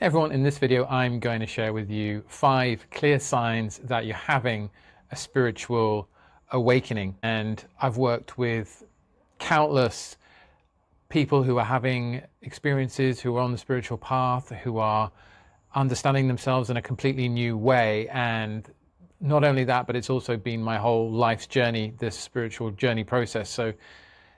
Hey everyone, in this video I'm going to share with you 5 clear signs that you're having a spiritual awakening. And I've worked with countless people who are having experiences, who are on the spiritual path, who are understanding themselves in a completely new way. And not only that, but it's also been my whole life's journey, this spiritual journey process. So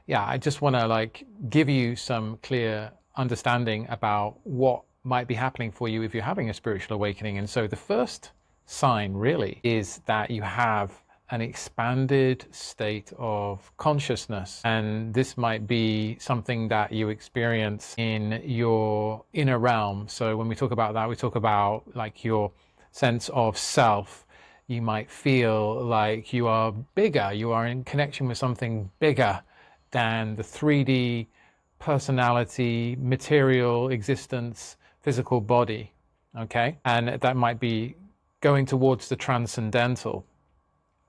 yeah, I just want to give you some clear understanding about what might be happening for you if you're having a spiritual awakening. And so the first sign really is that you have an expanded state of consciousness, and this might be something that you experience in your inner realm. So when we talk about that, we talk about your sense of self. You might feel like you are bigger, you are in connection with something bigger than the 3D personality, material existence, physical body, okay? And that might be going towards the transcendental,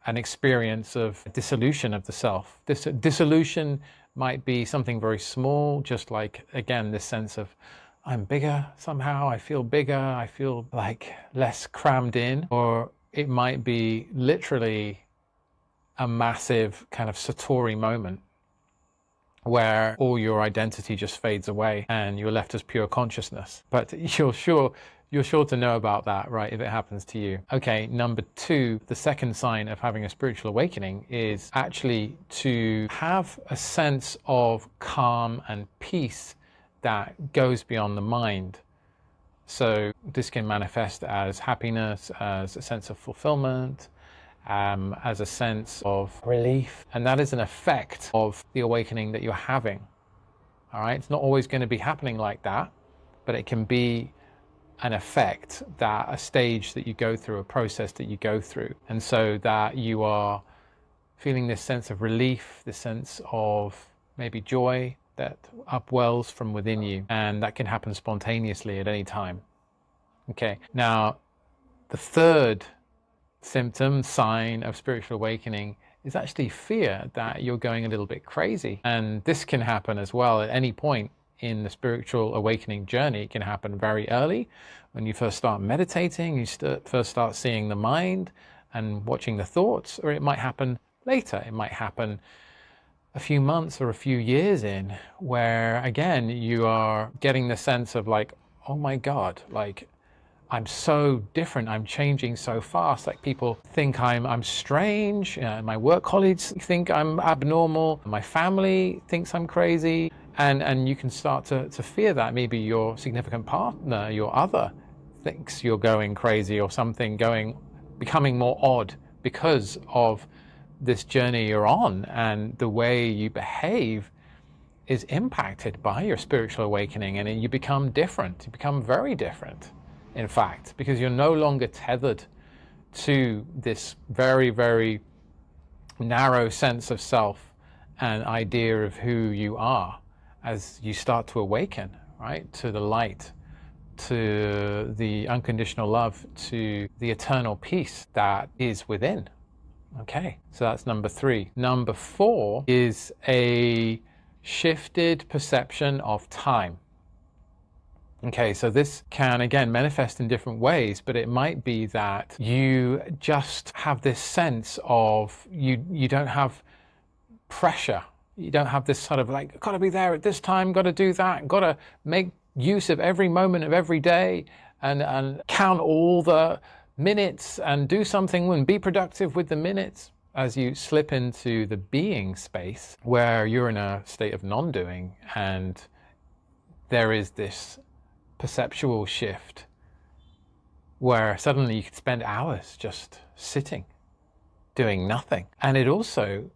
an experience of dissolution of the self. This dissolution might be something very small, just like, again, this sense of I'm bigger somehow, I feel bigger, I feel like less crammed in. Or it might be literally a massive kind of Satori moment where all your identity just fades away and you're left as pure consciousness. But you're sure to know about that, right, if it happens to you. Okay, number 2, the second sign of having a spiritual awakening is actually to have a sense of calm and peace that goes beyond the mind. So this can manifest as happiness, as a sense of fulfillment, as a sense of relief, and that is an effect of the awakening that you're having. All right, it's not always going to be happening like that, but it can be an effect, that a stage that you go through, a process that you go through, and so that you are feeling this sense of relief, this sense of maybe joy that upwells from within you, and that can happen spontaneously at any time. Okay, now the third symptom, sign of spiritual awakening is actually fear that you're going a little bit crazy. And this can happen as well at any point in the spiritual awakening journey. It can happen very early when you first start meditating, you first start seeing the mind and watching the thoughts, or it might happen later. It might happen a few months or a few years in, where again you are getting the sense of oh my God, I'm so different, I'm changing so fast. People think I'm strange, my work colleagues think I'm abnormal, my family thinks I'm crazy, and you can start to fear that maybe your significant partner, your other, thinks you're going crazy or something becoming more odd because of this journey you're on, and the way you behave is impacted by your spiritual awakening, and you become different, you become very different. In fact, because you're no longer tethered to this very, very narrow sense of self and idea of who you are, as you start to awaken, right, to the light, to the unconditional love, to the eternal peace that is within. Okay, so that's number 3. Number 4 is a shifted perception of time. Okay, so this can again manifest in different ways, but it might be that you just have this sense of you don't have pressure. You don't have this sort of got to be there at this time, got to do that, got to make use of every moment of every day and count all the minutes and do something and be productive with the minutes. As you slip into the being space where you're in a state of non-doing, and there is this perceptual shift where suddenly you could spend hours just sitting, doing nothing. And it also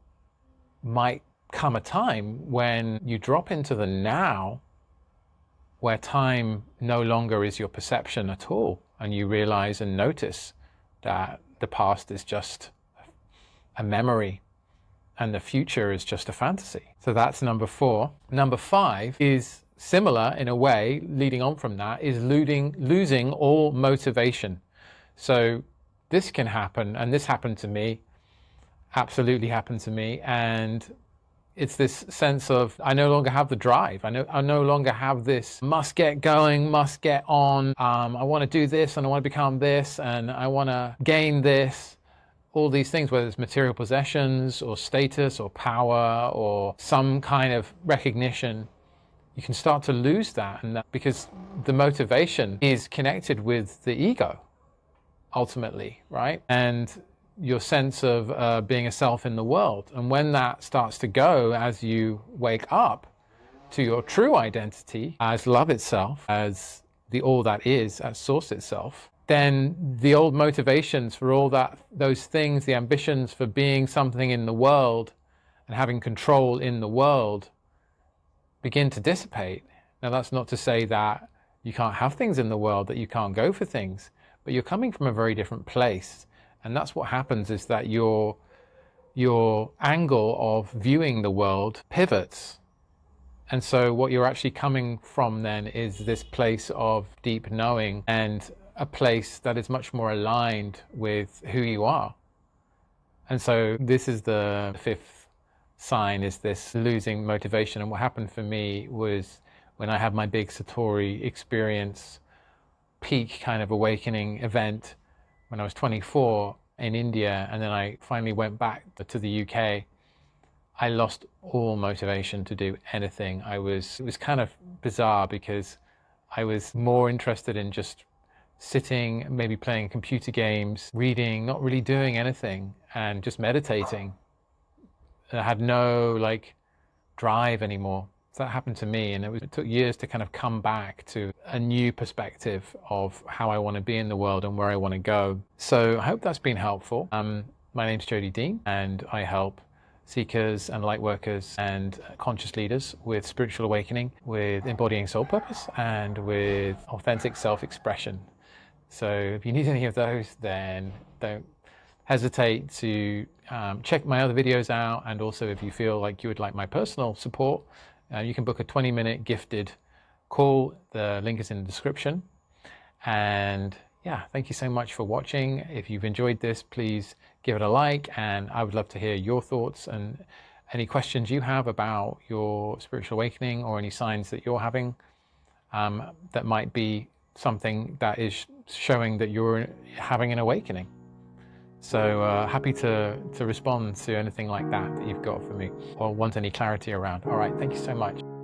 might come a time when you drop into the now, where time no longer is your perception at all, and you realize and notice that the past is just a memory and the future is just a fantasy. So that's number 4. Number 5 is similar in a way, leading on from that, is losing all motivation. So this can happen, and this happened to me, absolutely happened to me, and It's this sense of, I no longer have the drive. I no longer have this must get going, must get on. I want to do this and I want to become this and I want to gain this. All these things, whether it's material possessions or status or power or some kind of recognition, you can start to lose that. And because the motivation is connected with the ego, ultimately, right? And your sense of being a self in the world. And when that starts to go, as you wake up to your true identity as love itself, as the all that is, as source itself, then the old motivations for all those things, the ambitions for being something in the world and having control in the world, begin to dissipate. Now, that's not to say that you can't have things in the world, that you can't go for things, but you're coming from a very different place. And that's what happens, is that your angle of viewing the world pivots. And so what you're actually coming from then is this place of deep knowing, and a place that is much more aligned with who you are. And so this is the fifth sign, is this losing motivation. And what happened for me was when I had my big Satori experience, peak kind of awakening event, when I was 24 in India, and then I finally went back to the UK, I lost all motivation to do anything. It was kind of bizarre, because I was more interested in just sitting, maybe playing computer games, reading, not really doing anything, and just meditating. And I had no drive anymore. So that happened to me, and it took years to kind of come back to a new perspective of how I want to be in the world and where I want to go. So I hope that's been helpful. My name's Jody Dean, and I help seekers and light workers and conscious leaders with spiritual awakening, with embodying soul purpose, and with authentic self-expression. So if you need any of those, then don't hesitate to check my other videos out. And also, if you feel like you would like my personal support, you can book a 20-minute gifted call. The link is in the description. And yeah, thank you so much for watching. If you've enjoyed this, please give it a like, and I would love to hear your thoughts and any questions you have about your spiritual awakening, or any signs that you're having that might be something that is showing that you're having an awakening. So happy to respond to anything like that you've got for me, or want any clarity around. All right, thank you so much.